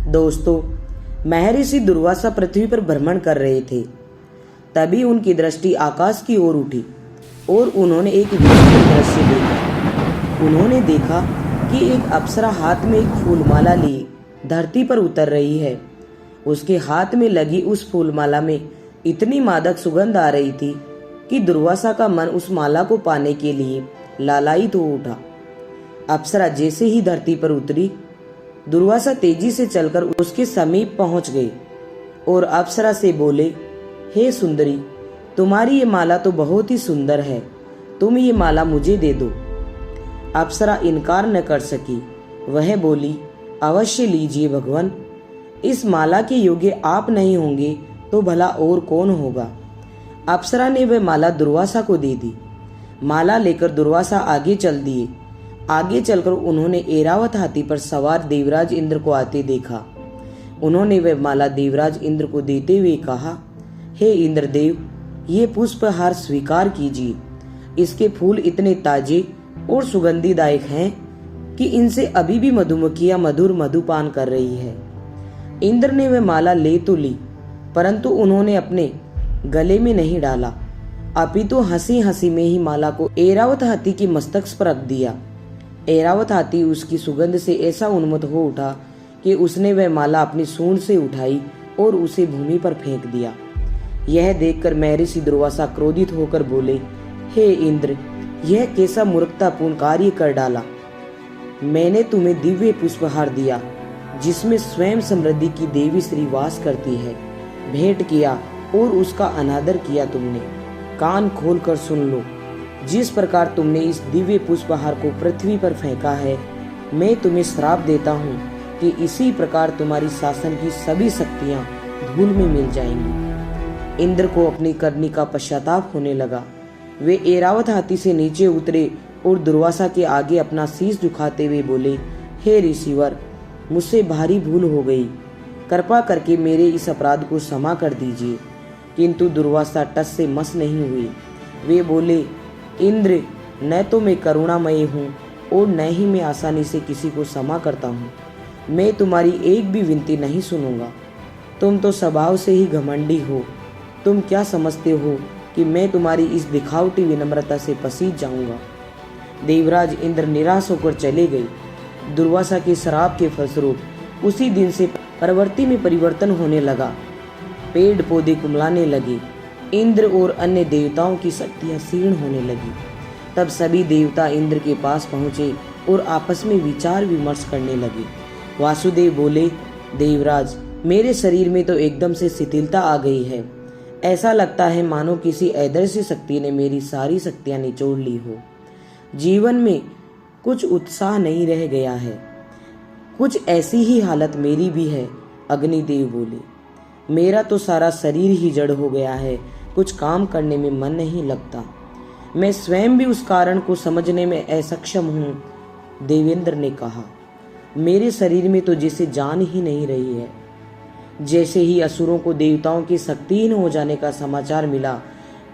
दोस्तों, महर्षि दुर्वासा पृथ्वी पर भ्रमण कर रहे थे। तभी उनकी दृष्टि आकाश की ओर उठी और उन्होंने एक विचित्र दृश्य देखा। उन्होंने देखा कि एक अप्सरा हाथ में एक फूलमाला लिए धरती पर उतर रही है। उसके हाथ में लगी उस फूलमाला में इतनी मादक सुगंध आ रही थी कि दुर्वासा का मन उस माला को पाने के लिए लालायित हो उठा। अप्सरा जैसे ही धरती पर उतरी, दुर्वासा तेजी से चलकर उसके समीप पहुंच गए और अप्सरा से बोले, हे सुंदरी, तुम्हारी ये माला तो बहुत ही सुंदर है, तुम ये माला मुझे दे दो। अप्सरा इनकार न कर सकी। वह बोली, अवश्य लीजिए भगवान, इस माला के योग्य आप नहीं होंगे तो भला और कौन होगा। अप्सरा ने वह माला दुर्वासा को दे दी। माला लेकर दुर्वासा आगे चल दिए। आगे चलकर उन्होंने ऐरावत हाथी पर सवार देवराज इंद्र को आते देखा। उन्होंने वह माला देवराज इंद्र को देते हुए कहा, हे इंद्रदेव, ये पुष्पहार स्वीकार कीजिए। इसके फूल इतने ताजे और सुगंधिदायक हैं कि इनसे अभी भी मधुमक्खियां मधुर मधुपान कर रही है। इंद्र ने वह माला ले तो ली, परंतु उन्होंने अपने गले में नहीं डाला, अपितु हंसी हंसी में ही माला को ऐरावत हाथी के मस्तक पर रख दिया। ऐरावत हाथी उसकी सुगंध से ऐसा उन्मत्त हो उठा कि उसने वह माला अपनी सूंड से उठाई और उसे भूमि पर फेंक दिया। यह देखकर महर्षि दुर्वासा क्रोधित होकर बोले, हे इंद्र, यह कैसा मूर्खतापूर्ण कार्य कर डाला। मैंने तुम्हें दिव्य पुष्पहार दिया जिसमें स्वयं समृद्धि की देवी श्री वास करती है, भेंट किया और उसका अनादर किया तुमने। कान खोलकर सुन लो, जिस प्रकार तुमने इस दिव्य पुष्पहार को पृथ्वी पर फेंका है, मैं तुम्हें श्राप देता हूँ कि इसी प्रकार तुम्हारी शासन की सभी शक्तियाँ धूल में मिल जाएंगी। इंद्र को अपनी करनी का पश्चाताप होने लगा। वे ऐरावत हाथी से नीचे उतरे और दुर्वासा के आगे अपना शीश झुकाते हुए बोले, हे ऋषिवर, मुझसे भारी भूल हो गई, कृपा करके मेरे इस अपराध को क्षमा कर दीजिए। किंतु दुर्वासा टस से मस नहीं हुई। वे बोले, इंद्र, न तो मैं करुणामय हूँ और न ही मैं आसानी से किसी को क्षमा करता हूँ। मैं तुम्हारी एक भी विनती नहीं सुनूंगा। तुम तो स्वभाव से ही घमंडी हो। तुम क्या समझते हो कि मैं तुम्हारी इस दिखावटी विनम्रता से पसीज जाऊंगा। देवराज इंद्र निराश होकर चले गए। दुर्वासा के श्राप के फलस्वरूप उसी दिन से प्रवृत्ति में परिवर्तन होने लगा। पेड़ पौधे कुमलाने लगे। इंद्र और अन्य देवताओं की शक्तियां क्षीण होने लगी। तब सभी देवता इंद्र के पास पहुंचे और आपस में विचार विमर्श करने लगे। वासुदेव बोले, देवराज, मेरे शरीर में तो एकदम से शिथिलता आ गई है। ऐसा लगता है मानो किसी अदृश्य शक्ति ने मेरी सारी शक्तियां निचोड़ ली हो। जीवन में कुछ उत्साह नहीं रह गया है। कुछ ऐसी ही हालत मेरी भी है। अग्निदेव बोले, मेरा तो सारा शरीर ही जड़ हो गया है, कुछ काम करने में मन नहीं लगता। मैं स्वयं भी उस कारण को समझने में असक्षम हूँ। देवेंद्र ने कहा, मेरे शरीर में तो जैसे जान ही नहीं रही है। जैसे ही असुरों को देवताओं की शक्तिहीन हो जाने का समाचार मिला,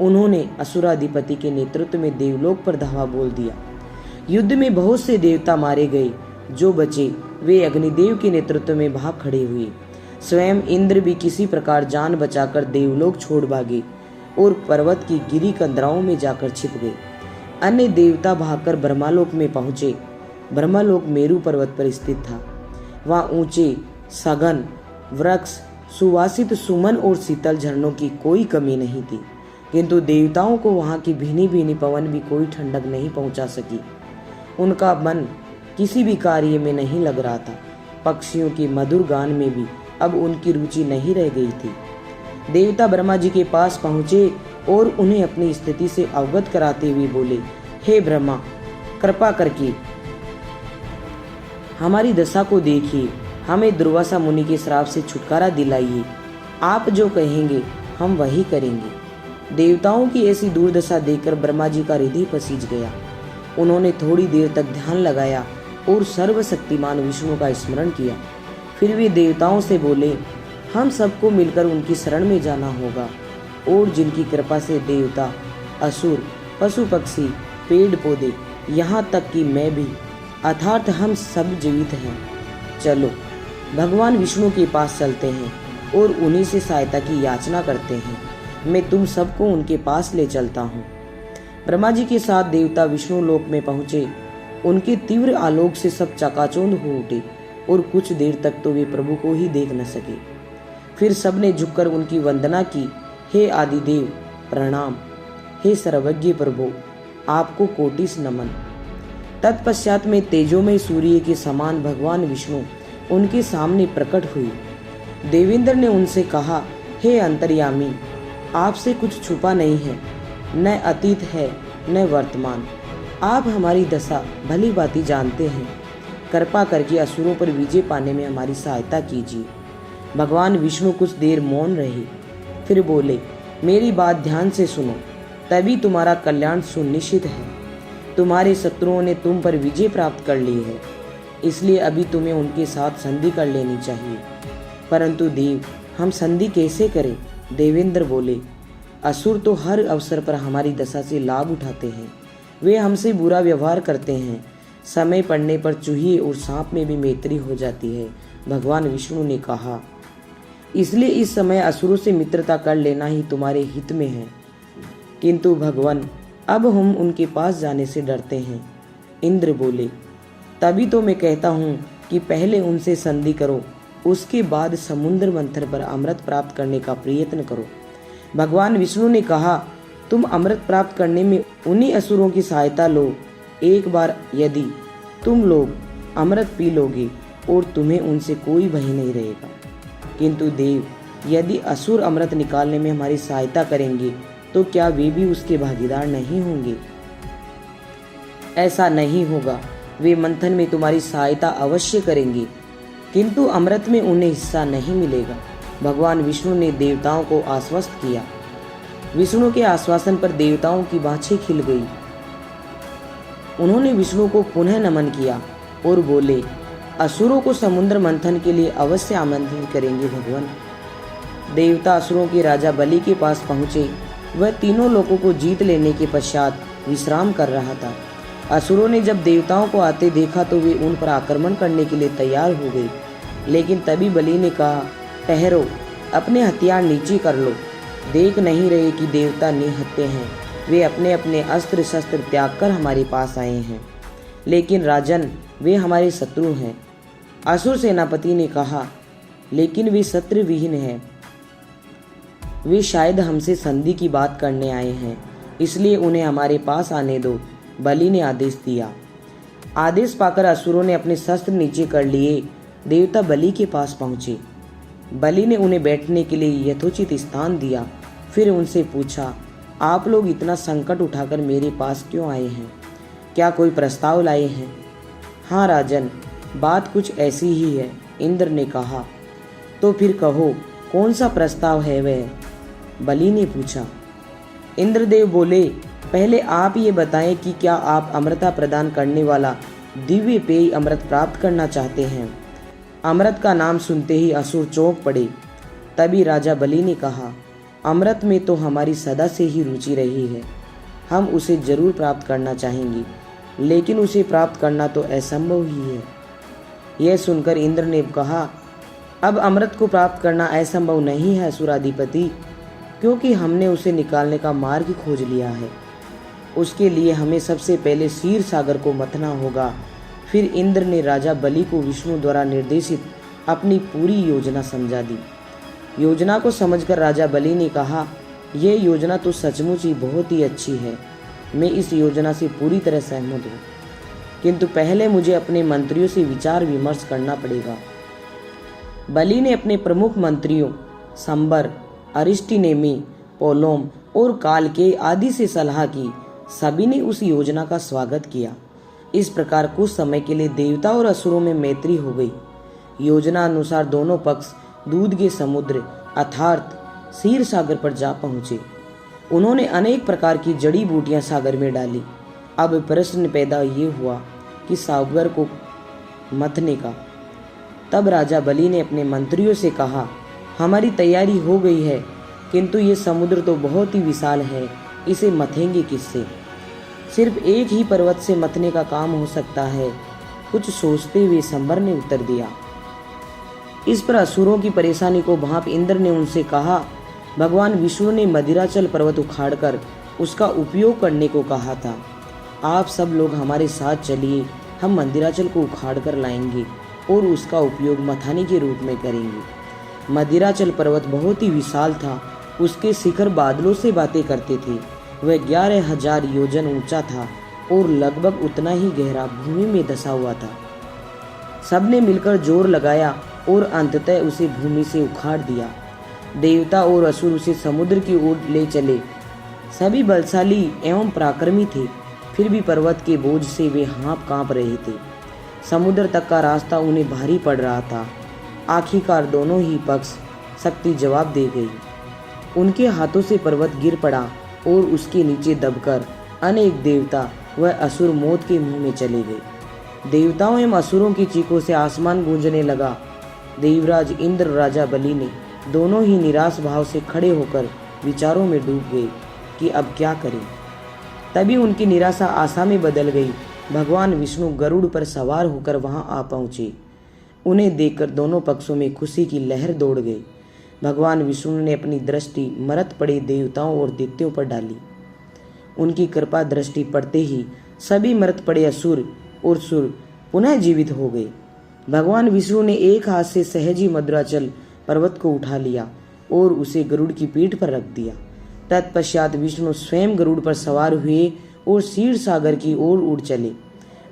उन्होंने असुराधिपति के नेतृत्व में देवलोक पर धावा बोल दिया। युद्ध में बहुत से देवता मारे गए। जो बचे वे अग्निदेव के नेतृत्व में भाग खड़े हुए। स्वयं इंद्र भी किसी प्रकार जान बचाकर देवलोक छोड़ भागे और पर्वत की गिरी कंदराओं में जाकर छिप गए। अन्य देवता भागकर ब्रह्मालोक में पहुंचे। ब्रह्मालोक मेरु पर्वत पर स्थित था। वहाँ ऊंचे सघन वृक्ष, सुवासित सुमन और शीतल झरनों की कोई कमी नहीं थी, किंतु देवताओं को वहाँ की भीनी भीनी पवन भी कोई ठंडक नहीं पहुंचा सकी। उनका मन किसी भी कार्य में नहीं लग रहा था। पक्षियों के मधुर गान में भी अब उनकी रुचि नहीं रह गई थी। देवता ब्रह्मा जी के पास पहुंचे और उन्हें अपनी स्थिति से अवगत कराते हुए बोले, हे ब्रह्मा, कृपा करके हमारी दशा को देखिए, हमें दुर्वासा मुनि के श्राप से छुटकारा दिलाइए। आप जो कहेंगे हम वही करेंगे। देवताओं की ऐसी दुर्दशा देखकर ब्रह्मा जी का हृदय पसीज गया। उन्होंने थोड़ी देर तक ध्यान लगाया और सर्वशक्तिमान विष्णु का स्मरण किया। फिर वे देवताओं से बोले, हम सबको मिलकर उनकी शरण में जाना होगा और जिनकी कृपा से देवता, असुर, पशु पक्षी, पेड़ पौधे, यहाँ तक कि मैं भी, अर्थात हम सब जीवित हैं। चलो भगवान विष्णु के पास चलते हैं और उन्हीं से सहायता की याचना करते हैं। मैं तुम सबको उनके पास ले चलता हूँ। ब्रह्मा जी के साथ देवता विष्णु लोक में पहुंचे। उनके तीव्र आलोक से सब चकाचौंध हो उठे और कुछ देर तक तो वे प्रभु को ही देख न सके। फिर सबने झुककर उनकी वंदना की। हे आदिदेव प्रणाम, हे सर्वज्ञ प्रभु आपको कोटिस नमन। तत्पश्चात में तेजोमय सूर्य के समान भगवान विष्णु उनके सामने प्रकट हुई। देवेंद्र ने उनसे कहा, हे अंतर्यामी, आपसे कुछ छुपा नहीं है, न अतीत है न वर्तमान। आप हमारी दशा भली भांति जानते हैं। कृपा करके असुरों पर विजय पाने में हमारी सहायता कीजिए। भगवान विष्णु कुछ देर मौन रहे, फिर बोले, मेरी बात ध्यान से सुनो, तभी तुम्हारा कल्याण सुनिश्चित है। तुम्हारे शत्रुओं ने तुम पर विजय प्राप्त कर ली है, इसलिए अभी तुम्हें उनके साथ संधि कर लेनी चाहिए। परंतु देव, हम संधि कैसे करें? देवेंद्र बोले, असुर तो हर अवसर पर हमारी दशा से लाभ उठाते हैं। वे हमसे बुरा व्यवहार करते हैं। समय पड़ने पर चूहे और सांप में भी मैत्री हो जाती है। भगवान विष्णु ने कहा, इसलिए इस समय असुरों से मित्रता कर लेना ही तुम्हारे हित में है। किंतु भगवान, अब हम उनके पास जाने से डरते हैं। इंद्र बोले, तभी तो मैं कहता हूँ कि पहले उनसे संधि करो, उसके बाद समुद्र मंथन पर अमृत प्राप्त करने का प्रयत्न करो। भगवान विष्णु ने कहा, तुम अमृत प्राप्त करने में उन्हीं असुरों की सहायता लो। एक बार यदि तुम लोग अमृत पी लोगे और तुम्हें उनसे कोई भय नहीं रहेगा। किंतु देव, यदि असुर अमृत निकालने में हमारी सहायता करेंगे तो क्या वे भी उसके भागीदार नहीं होंगे? ऐसा नहीं होगा। वे मंथन में तुम्हारी सहायता अवश्य करेंगे, किंतु अमृत में उन्हें हिस्सा नहीं मिलेगा। भगवान विष्णु ने देवताओं को आश्वस्त किया। विष्णु के आश्वासन पर देवताओं की बाछें खिल गई। उन्होंने विष्णु को पुनः नमन किया और बोले, असुरों को समुद्र मंथन के लिए अवश्य आमंत्रित करेंगे भगवान। देवता असुरों के राजा बलि के पास पहुंचे। वह तीनों लोगों को जीत लेने के पश्चात विश्राम कर रहा था। असुरों ने जब देवताओं को आते देखा तो वे उन पर आक्रमण करने के लिए तैयार हो गए। लेकिन तभी बलि ने कहा, ठहरो, अपने हथियार नीचे कर लो। देख नहीं रहे कि देवता निहत्थे हैं। वे अपने अपने अस्त्र शस्त्र त्याग कर हमारे पास आए हैं। लेकिन राजन, वे हमारे शत्रु हैं। असुर सेनापति ने कहा, लेकिन वे शत्रु विहीन हैं। वे शायद हमसे संधि की बात करने आए हैं, इसलिए उन्हें हमारे पास आने दो। बलि ने आदेश दिया। आदेश पाकर असुरों ने अपने शस्त्र नीचे कर लिए। देवता बलि के पास पहुंचे। बलि ने उन्हें बैठने के लिए यथोचित स्थान दिया। फिर उनसे पूछा, आप लोग इतना संकट उठाकर मेरे पास क्यों आए हैं? क्या कोई प्रस्ताव लाए हैं? हाँ राजन, बात कुछ ऐसी ही है, इंद्र ने कहा। तो फिर कहो, कौन सा प्रस्ताव है वह? बलि ने पूछा। इंद्रदेव बोले, पहले आप ये बताएं कि क्या आप अमृता प्रदान करने वाला दिव्य पेय अमृत प्राप्त करना चाहते हैं? अमृत का नाम सुनते ही असुर चौंक पड़े। तभी राजा बलि ने कहा, अमृत में तो हमारी सदा से ही रुचि रही है। हम उसे जरूर प्राप्त करना चाहेंगे, लेकिन उसे प्राप्त करना तो असंभव ही है। यह सुनकर इंद्र ने कहा, अब अमृत को प्राप्त करना असंभव नहीं है असुराधिपति, क्योंकि हमने उसे निकालने का मार्ग खोज लिया है। उसके लिए हमें सबसे पहले क्षीर सागर को मथना होगा। फिर इंद्र ने राजा बलि को विष्णु द्वारा निर्देशित अपनी पूरी योजना समझा दी। योजना को समझकर राजा बलि ने कहा, यह योजना तो सचमुच ही बहुत ही अच्छी है। मैं इस योजना से पूरी तरह सहमत हूँ, किंतु पहले मुझे अपने मंत्रियों से विचार विमर्श करना पड़ेगा। बलि ने अपने प्रमुख मंत्रियों संबर, अरिष्टिनेमी, पोलोम और कालकेय आदि से सलाह की। सभी ने उस योजना का स्वागत किया। इस प्रकार कुछ समय के लिए देवता और असुरों में मैत्री हो गई। योजना अनुसार दोनों पक्ष दूध के समुद्र अर्थात क्षीर सागर पर जा पहुंचे। उन्होंने अनेक प्रकार की जड़ी बूटियां सागर में डाली। अब प्रश्न पैदा ये हुआ कि सागर को मथने का। तब राजा बलि ने अपने मंत्रियों से कहा, हमारी तैयारी हो गई है, किंतु ये समुद्र तो बहुत ही विशाल है, इसे मथेंगे किससे? सिर्फ एक ही पर्वत से मथने का काम हो सकता है। कुछ सोचते हुए संबर ने उत्तर दिया, इस पर असुरों की परेशानी को भांप इंद्र ने उनसे कहा, भगवान विष्णु ने मदिराचल पर्वत उखाड़कर उसका उपयोग करने को कहा था। आप सब लोग हमारे साथ चलिए, हम मंदिराचल को उखाड़ कर लाएंगे और उसका उपयोग मथाने के रूप में करेंगे। मदिराचल पर्वत बहुत ही विशाल था। उसके शिखर बादलों से बातें करते थे। वह 11,000 योजन ऊंचा था और लगभग उतना ही गहरा भूमि में धंसा हुआ था। सबने मिलकर जोर लगाया और अंततः उसे भूमि से उखाड़ दिया। देवता और असुर उसे समुद्र की ओर ले चले। सभी बलशाली एवं पराक्रमी थे, फिर भी पर्वत के बोझ से वे हाँफ कांप रहे थे। समुद्र तक का रास्ता उन्हें भारी पड़ रहा था। आखिरकार दोनों ही पक्ष शक्ति जवाब दे गई। उनके हाथों से पर्वत गिर पड़ा और उसके नीचे दबकर अनेक देवता व असुर मौत के मुंह में चले गए। देवताओं एवं असुरों की चीखों से आसमान गूंजने लगा। देवराज इंद्र, राजा बलि ने दोनों ही निराश भाव से खड़े होकर विचारों में डूब गए कि अब क्या करें। तभी उनकी निराशा आशा में बदल गई। भगवान विष्णु गरुड़ पर सवार होकर वहां आ पहुंचे। उन्हें देखकर दोनों पक्षों में खुशी की लहर दौड़ गई। भगवान विष्णु ने अपनी दृष्टि मरत पड़े देवताओं और दैत्यों पर डाली। उनकी कृपा दृष्टि पड़ते ही सभी मरत पड़े असुर और सुर पुनः जीवित हो गए। भगवान विष्णु ने एक हाथ से सहज ही मदिराचल पर्वत को उठा लिया और उसे गरुड़ की पीठ पर रख दिया। तत्पश्चात विष्णु स्वयं गरुड़ पर सवार हुए और क्षीर सागर की ओर उड़ चले।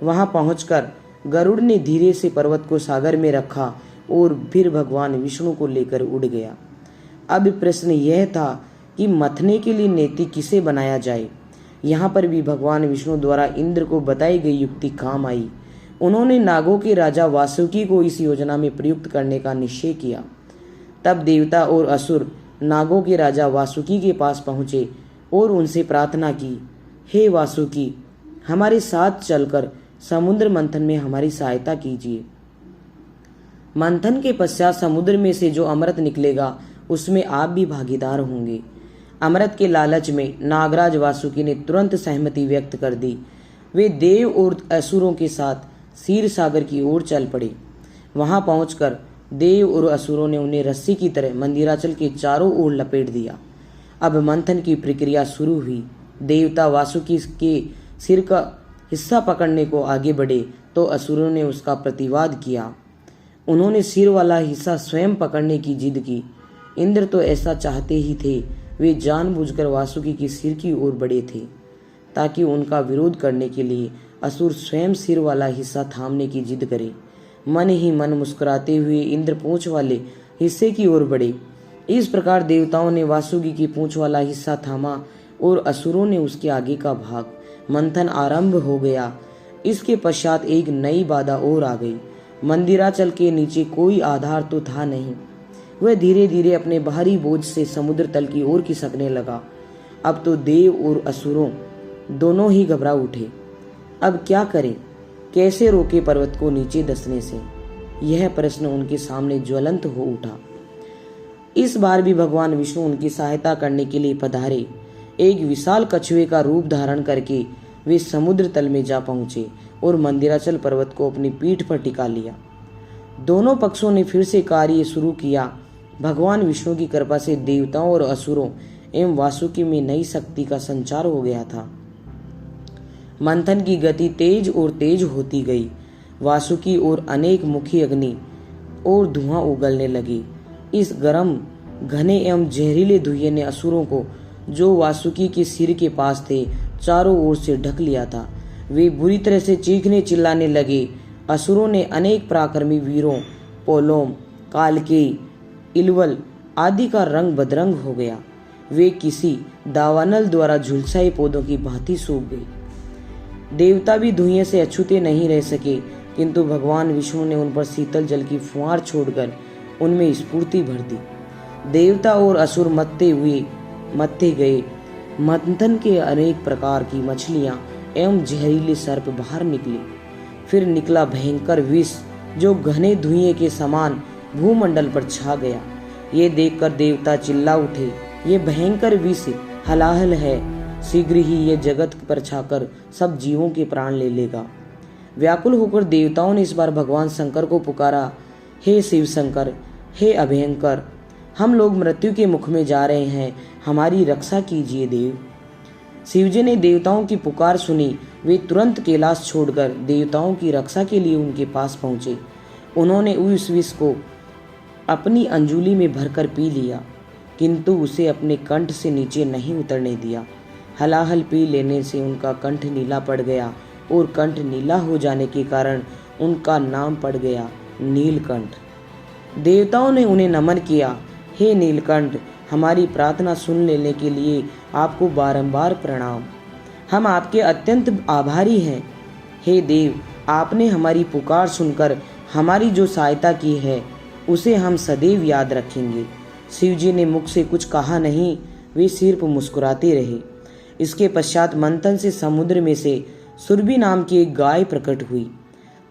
वहां पहुंचकर गरुड़ ने धीरे से पर्वत को सागर में रखा और फिर भगवान विष्णु को लेकर उड़ गया। अब प्रश्न यह था कि मथने के लिए नेति किसे बनाया जाए। यहाँ पर भी भगवान विष्णु द्वारा इंद्र को बताई गई युक्ति काम आई। उन्होंने नागों के राजा वासुकी को इस योजना में प्रयुक्त करने का निश्चय किया। तब देवता और असुर नागों के राजा वासुकी के पास पहुंचे और उनसे प्रार्थना की, हे वासुकी, हमारे साथ चलकर समुद्र मंथन में हमारी सहायता कीजिए। मंथन के पश्चात समुद्र में से जो अमृत निकलेगा उसमें आप भी भागीदार होंगे। अमृत के लालच में नागराज वासुकी ने तुरंत सहमति व्यक्त कर दी। वे देव और असुरों के साथ क्षीर सागर की ओर चल पड़े। वहां पहुंचकर देव और असुरों ने उन्हें रस्सी की तरह मंदिराचल के चारों ओर लपेट दिया। अब मंथन की प्रक्रिया शुरू हुई। देवता वासुकी के सिर का हिस्सा पकड़ने को आगे बढ़े तो असुरों ने उसका प्रतिवाद किया। उन्होंने सिर वाला हिस्सा स्वयं पकड़ने की जिद की। इंद्र तो ऐसा चाहते ही थे। वे जानबूझकर वासुकी की सिर की ओर बढ़े थे ताकि उनका विरोध करने के लिए असुर स्वयं सिर वाला हिस्सा थामने की जिद करे। मन ही मन मुस्कुराते हुए इंद्र पूंछ वाले हिस्से की ओर बढ़े। इस प्रकार देवताओं ने वासुकी की पूंछ वाला हिस्सा थामा और असुरों ने उसके आगे का भाग। मंथन आरंभ हो गया। इसके पश्चात एक नई बाधा और आ गई। मंदिराचल के नीचे कोई आधार तो था नहीं। वह धीरे धीरे अपने बाहरी बोझ से समुद्र तल की ओर खिसकने लगा। अब तो देव और असुरों दोनों ही घबरा उठे। अब क्या करें, कैसे रोके पर्वत को नीचे धंसने से? यह प्रश्न उनके सामने ज्वलंत हो उठा। इस बार भी भगवान विष्णु उनकी सहायता करने के लिए पधारे। एक विशाल कछुए का रूप धारण करके वे समुद्र तल में जा पहुंचे और मंदिराचल पर्वत को अपनी पीठ पर टिका लिया। दोनों पक्षों ने फिर से कार्य शुरू किया। भगवान विष्णु की कृपा से देवताओं और असुरों एवं वासुकी में नई शक्ति का संचार हो गया था। मंथन की गति तेज और तेज होती गई। वासुकी और अनेक मुखी अग्नि और धुआं उगलने लगी। इस गर्म, घने एवं जहरीले धुएं ने असुरों को, जो वासुकी के सिर के पास थे, चारों ओर से ढक लिया था। वे बुरी तरह से चीखने चिल्लाने लगे। असुरों ने अनेक पराक्रमी वीरों, पोलोम, कालकेय, इलवल आदि का रंग बदरंग हो गया। वे किसी दावानल द्वारा झुलसाए पौधों की भांति सूख गए। देवता भी धुएं से अछूते नहीं रह सके, किंतु भगवान विष्णु ने उन पर शीतल जल की फुहार छोड़कर उनमें स्फूर्ति भर दी। देवता और असुर मत्ते गए। मंथन के अनेक प्रकार की मछलियां एवं जहरीले सर्प बाहर निकले। फिर निकला भयंकर विष, जो घने धुएं के समान भूमंडल पर छा गया। ये देखकर देवता चिल्ला उठे, ये भयंकर विष हलाहल है। शीघ्र ही ये जगत पर छाकर सब जीवों के प्राण ले लेगा। व्याकुल होकर देवताओं ने इस बार भगवान शंकर को पुकारा, हे शिव शंकर, हे अभयंकर, हम लोग मृत्यु के मुख में जा रहे हैं, हमारी रक्षा कीजिए देव। शिवजी ने देवताओं की पुकार सुनी। वे तुरंत कैलाश छोड़कर देवताओं की रक्षा के लिए उनके पास पहुंचे। उन्होंने उस विष को अपनी अंजुली में भरकर पी लिया, किंतु उसे अपने कंठ से नीचे नहीं उतरने दिया। हलाहल पी लेने से उनका कंठ नीला पड़ गया और कंठ नीला हो जाने के कारण उनका नाम पड़ गया नीलकंठ। देवताओं ने उन्हें नमन किया। हे नीलकंठ, हमारी प्रार्थना सुन लेने के लिए आपको बारंबार प्रणाम। हम आपके अत्यंत आभारी हैं। हे देव, आपने हमारी पुकार सुनकर हमारी जो सहायता की है उसे हम सदैव याद रखेंगे। शिवजी ने मुख से कुछ कहा नहीं, वे सिर्फ मुस्कुराते रहे। इसके पश्चात मंथन से समुद्र में से सुरभि नाम की एक गाय प्रकट हुई।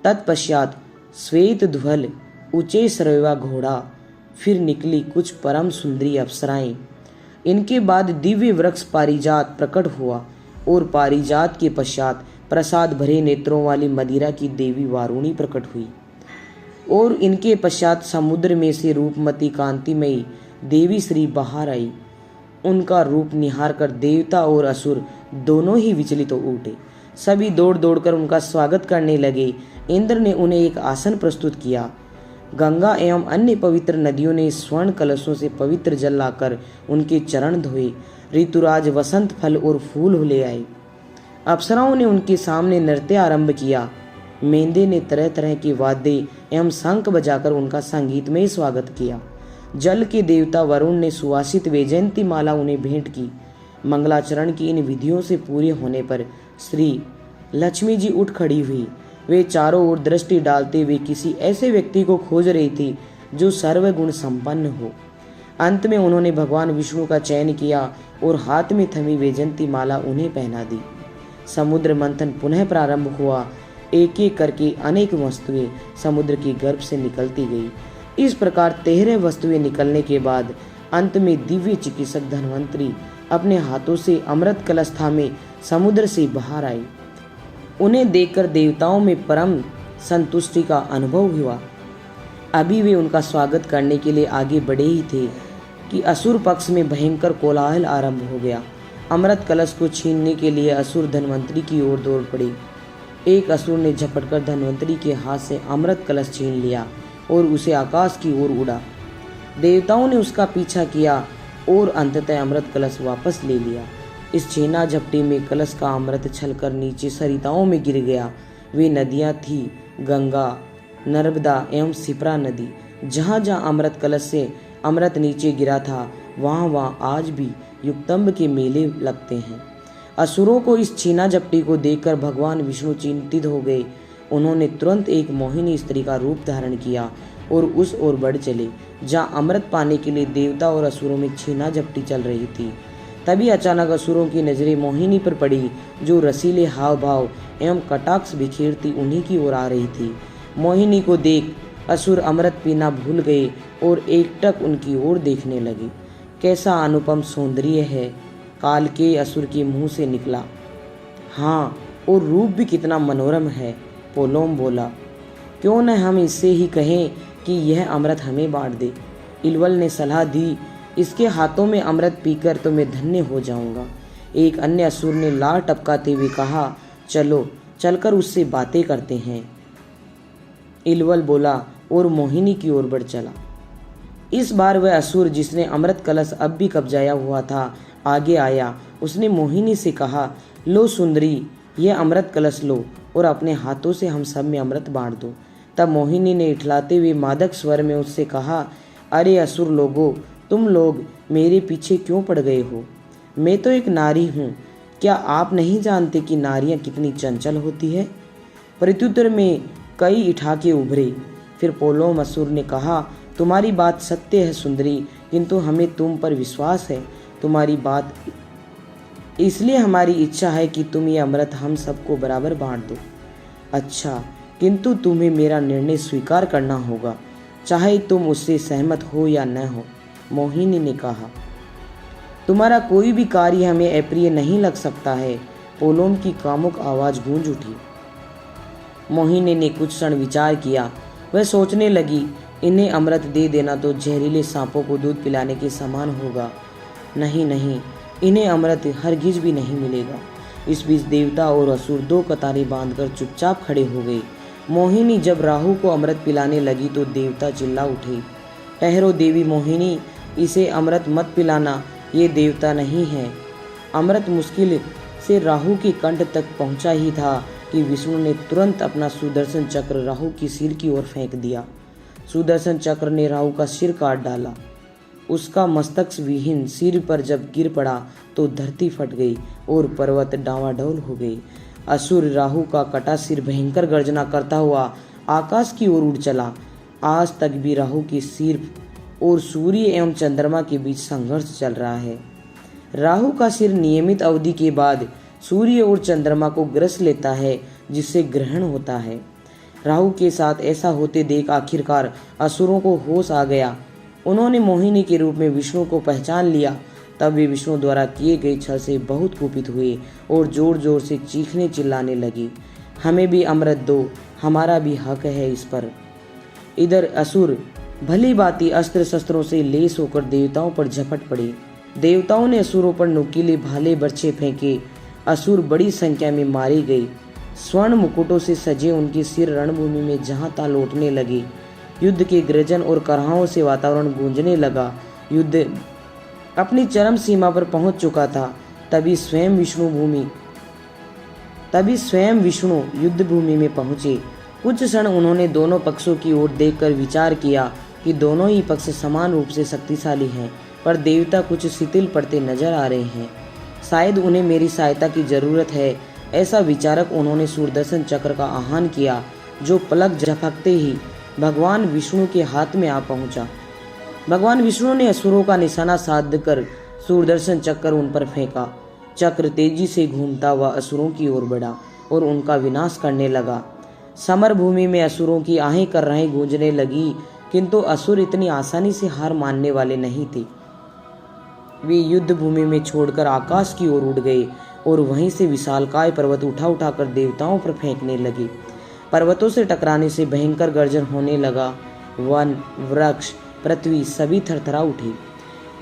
तत्पश्चात श्वेत ध्वल ऊंचे सरयवा घोड़ा, फिर निकली कुछ परम सुंदरी अप्सराएं। इनके बाद दिव्य वृक्ष पारिजात प्रकट हुआ और पारिजात के पश्चात प्रसाद भरे नेत्रों वाली मदिरा की देवी वारुणी प्रकट हुई और इनके पश्चात समुद्र में से रूपमती कांतिमयी देवी श्री बाहर आई। उनका रूप निहार कर देवता और असुर दोनों ही विचलित हो उठे। सभी दौड़ दौड़कर उनका स्वागत करने लगे। इंद्र ने उन्हें एक आसन प्रस्तुत किया। गंगा एवं अन्य पवित्र नदियों ने स्वर्ण कलशों से पवित्र जल लाकर उनके चरण धोए। ऋतुराज वसंत फल और फूल ले आए। अप्सराओं ने उनके सामने नृत्य आरंभ किया। मेंदे ने तरह तरह के वाद्य एवं शंख बजाकर उनका संगीतमय स्वागत किया। जल के देवता वरुण ने सुवासित वैजयंती माला उन्हें भेंट की। मंगलाचरण की इन विधियों से पूरे होने पर श्री लक्ष्मी जी उठ खड़ी हुई। वे चारों ओर दृष्टि डालते हुए किसी ऐसे व्यक्ति को खोज रही थी जो सर्वगुण संपन्न हो। अंत में उन्होंने भगवान विष्णु का चयन किया और हाथ में थमी वैजयंती माला उन्हें पहना दी। समुद्र मंथन पुनः प्रारंभ हुआ। एक एक करके अनेक वस्तुएं समुद्र के गर्भ से निकलती गई। इस प्रकार 13 वस्तुएं निकलने के बाद अंत में दिव्य चिकित्सक धन्वंतरी अपने हाथों से अमृत कलश थामे समुद्र से बाहर आए। उन्हें देखकर देवताओं में परम संतुष्टि का अनुभव हुआ। अभी वे उनका स्वागत करने के लिए आगे बढ़े ही थे कि असुर पक्ष में भयंकर कोलाहल आरंभ हो गया। अमृत कलश को छीनने के लिए असुर धन्वंतरी की ओर दौड़ पड़े। एक असुर ने झपटकर धन्वंतरी के हाथ से अमृत कलश छीन लिया और उसे आकाश की ओर उड़ा। देवताओं ने उसका पीछा किया और अंततः अमृत कलश वापस ले लिया। इस छीना झपटी में कलश का अमृत छलकर नीचे सरिताओं में गिर गया। वे नदियां थी गंगा, नर्मदा एवं सिप्रा नदी। जहाँ जहाँ अमृत कलश से अमृत नीचे गिरा था वहाँ वहाँ आज भी युक्तम्ब के मेले लगते हैं। असुरों को इस छीना झपटी को देखकर भगवान विष्णु चिंतित हो गए। उन्होंने तुरंत एक मोहिनी स्त्री का रूप धारण किया और उस ओर बढ़ चले जहाँ अमृत पाने के लिए देवता और असुरों में छीना झपटी चल रही थी। तभी अचानक असुरों की नजरें मोहिनी पर पड़ी, जो रसीले हाव भाव एवं कटाक्ष बिखेरती उन्हीं की ओर आ रही थी। मोहिनी को देख असुर अमृत पीना भूल गए और एकटक उनकी ओर देखने लगे। कैसा अनुपम सौंदर्य है, काल के असुर के मुंह से निकला। हाँ, और रूप भी कितना मनोरम है, पोलोम बोला। क्यों न हम इससे ही कहें कि यह अमृत हमें बांट दे। इलवल ने सलाह दी, इसके हाथों में अमृत पीकर तो मैं धन्य हो जाऊंगा। एक अन्य असुर ने लार टपकाते हुए कहा, चलो चलकर उससे बातें करते हैं। इलवल बोला और मोहिनी की ओर बढ़ चला। इस बार वह असुर जिसने अमृत कलश अब भी कब्जाया हुआ था आगे आया। उसने मोहिनी से कहा, लो सुंदरी, यह अमृत कलश लो और अपने हाथों से हम सब में अमृत बांट दो। तब मोहिनी ने इठलाते हुए मादक स्वर में उससे कहा, अरे असुर लोगो, तुम लोग मेरे पीछे क्यों पड़ गए हो? मैं तो एक नारी हूँ, क्या आप नहीं जानते कि नारियाँ कितनी चंचल होती है? प्रत्युत्तर में कई इठाके उभरे। फिर पोलोम असुर ने कहा, तुम्हारी बात सत्य है सुंदरी, किंतु हमें तुम पर विश्वास है। तुम्हारी बात इसलिए हमारी इच्छा है कि तुम ये अमृत हम सबको बराबर बांट दो। अच्छा, किंतु तुम्हें मेरा निर्णय स्वीकार करना होगा, चाहे तुम उससे सहमत हो या न हो। मोहिनी ने कहा, तुम्हारा कोई भी कार्य हमें अप्रिय नहीं लग सकता है। पोलोम की कामुक आवाज गूंज उठी। मोहिनी ने कुछ क्षण विचार किया। वह सोचने लगी, इन्हें अमृत दे देना तो जहरीले सांपों को दूध पिलाने के समान होगा। नहीं नहीं, इन्हें अमृत हरगिज भी नहीं मिलेगा। इस बीच देवता और असुर दो कतारें बांधकर चुपचाप खड़े हो गए। मोहिनी जब राहु को अमृत पिलाने लगी तो देवता चिल्ला उठे, ठहरो देवी मोहिनी, इसे अमृत मत पिलाना, ये देवता नहीं है। अमृत मुश्किल से राहु के कंठ तक पहुंचा ही था कि विष्णु ने तुरंत अपना सुदर्शन चक्र राहु की सिर की ओर फेंक दिया। सुदर्शन चक्र ने राहु का सिर काट डाला। उसका मस्तक विहीन सिर पर जब गिर पड़ा तो धरती फट गई और पर्वत डांवाडोल हो गई। असुर राहु का कटा सिर भयंकर गर्जना करता हुआ आकाश की ओर उड़ चला। आज तक भी राहु के सिर और सूर्य एवं चंद्रमा के बीच संघर्ष चल रहा है। राहु का सिर नियमित अवधि के बाद सूर्य और चंद्रमा को ग्रस लेता है, जिससे ग्रहण होता है। राहु के साथ ऐसा होते देख आखिरकार असुरों को होश आ गया। उन्होंने मोहिनी के रूप में विष्णु को पहचान लिया। तब वे विष्णु द्वारा किए गए छल से बहुत कुपित हुए और जोर जोर से चीखने चिल्लाने लगी, हमें भी अमृत दो, हमारा भी हक है इस पर। इधर असुर भली भांति अस्त्र शस्त्रों से लेस होकर देवताओं पर झपट पड़े। देवताओं ने असुरों पर नुकीले भाले बर्छे फेंके। असुर बड़ी संख्या में मारे गए। स्वर्ण मुकुटों से सजे उनके सिर रणभूमि में जहां तहां लौटने लगे। युद्ध के गर्जन और कराहों से वातावरण गूंजने लगा। युद्ध अपनी चरम सीमा पर पहुंच चुका था। तभी स्वयं विष्णु युद्ध भूमि में पहुंचे। कुछ क्षण उन्होंने दोनों पक्षों की ओर देखकर विचार किया कि दोनों ही पक्ष समान रूप से शक्तिशाली हैं, पर देवता कुछ शिथिल पड़ते नजर आ रहे हैं। शायद उन्हें मेरी सहायता की जरूरत है। ऐसा विचारक उन्होंने सुदर्शन चक्र का आह्वान किया, जो पलक झपकते ही भगवान विष्णु के हाथ में आ पहुंचा। भगवान विष्णु ने असुरों का निशाना साध कर सुदर्शन चक्र उन पर फेंका। चक्र तेजी से घूमता हुआ असुरों की ओर बढ़ा और उनका विनाश करने लगा। समर भूमि में असुरों की आहें कर रहे गूंजने लगी, किंतु असुर इतनी आसानी से हार मानने वाले नहीं थे। वे युद्ध भूमि में छोड़कर आकाश की ओर उड़ गए और वहीं से विशालकाय पर्वत उठा उठाकर देवताओं पर फेंकने लगे। पर्वतों से टकराने से भयंकर गर्जन होने लगा। वन, वृक्ष, पृथ्वी सभी थरथरा उठे।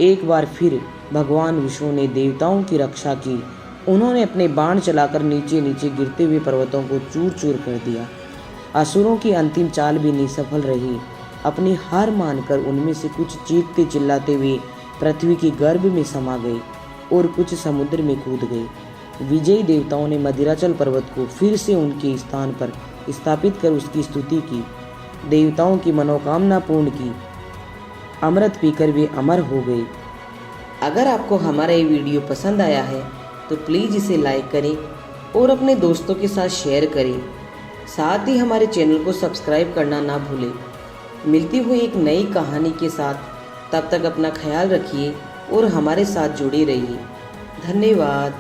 एक बार फिर भगवान विष्णु ने देवताओं की रक्षा की। उन्होंने अपने बाण चलाकर नीचे नीचे गिरते हुए पर्वतों को चूर चूर कर दिया। असुरों की अंतिम चाल भी निसफल रही। अपनी हार मानकर उनमें से कुछ चीखते चिल्लाते हुए पृथ्वी के गर्भ में समा गए और कुछ समुद्र में कूद गए। विजयी देवताओं ने मदिराचल पर्वत को फिर से उनके स्थान पर स्थापित कर उसकी स्तुति की, देवताओं की मनोकामना पूर्ण की। अमृत पीकर वे अमर हो गए। अगर आपको हमारा ये वीडियो पसंद आया है तो प्लीज़ इसे लाइक करें और अपने दोस्तों के साथ शेयर करें। साथ ही हमारे चैनल को सब्सक्राइब करना ना भूलें। मिलती हुई एक नई कहानी के साथ, तब तक अपना ख्याल रखिए और हमारे साथ जुड़े रहिए। धन्यवाद।